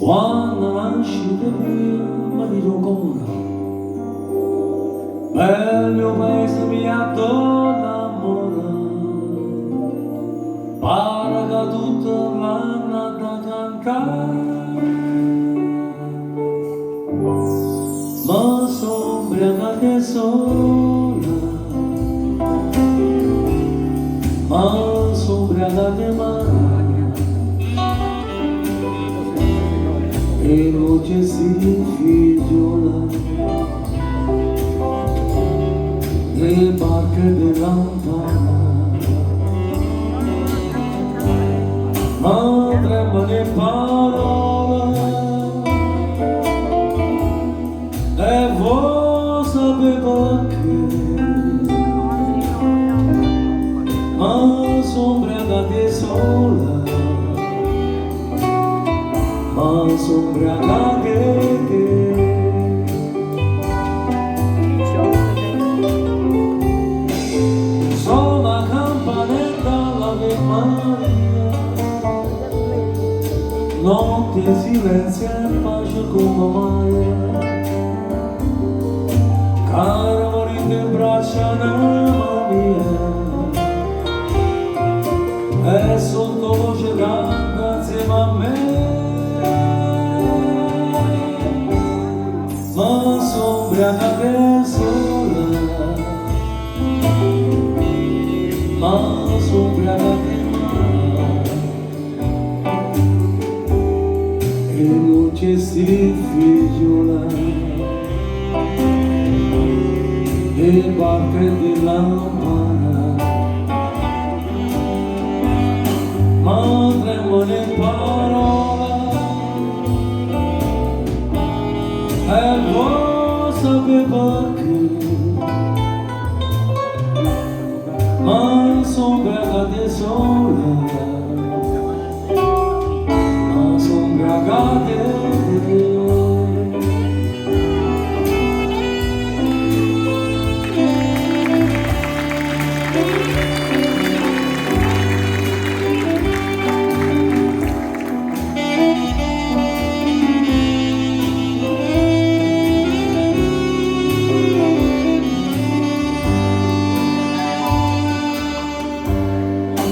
Quando nascite mi dico ancora, per il mio paese mi adoro l'amore, pare che tutto l'anno da cantare, ma sono ubriacata sola, ma sono ubriacata male. E voce si figliola le barche dell'ampana, ma tremano le parole e voi sapete perché, ma sono ubriacate sola, ma sono ubriacate. Sono la campanetta all'Ave Maria, notte silenzio e pace come mai, cara morite in braccia anima mia, e sotto voce canta insieme a me. Ma sono ubriacata sola, ma sono ubriacata male, e non c'è si figliola e barche dell'ampana, ma tremano le parole e voi sapete perché, ma sono ubriacate sola, ma sono ubriacate.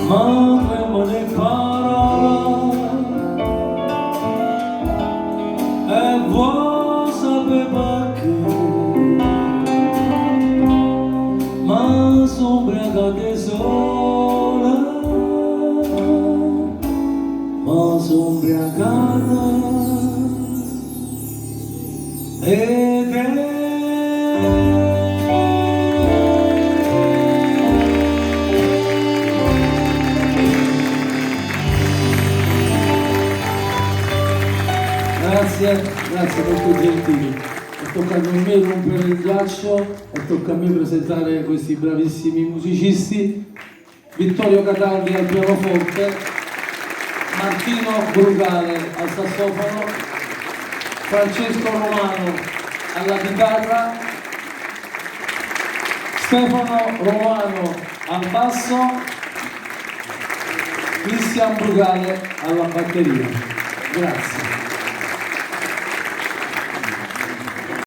Ma tremano le parole e voi sapete perché, ma sono ubriacate sola, ma sono ubriacata ed è. Grazie, molto gentili. Tocca a me rompere il ghiaccio e tocca a me presentare questi bravissimi musicisti: Vittorio Cataldi al pianoforte, Martino Brugale al sassofono, Francesco Romano alla chitarra, Stefano Romano al basso, Cristian Brugale alla batteria. Grazie.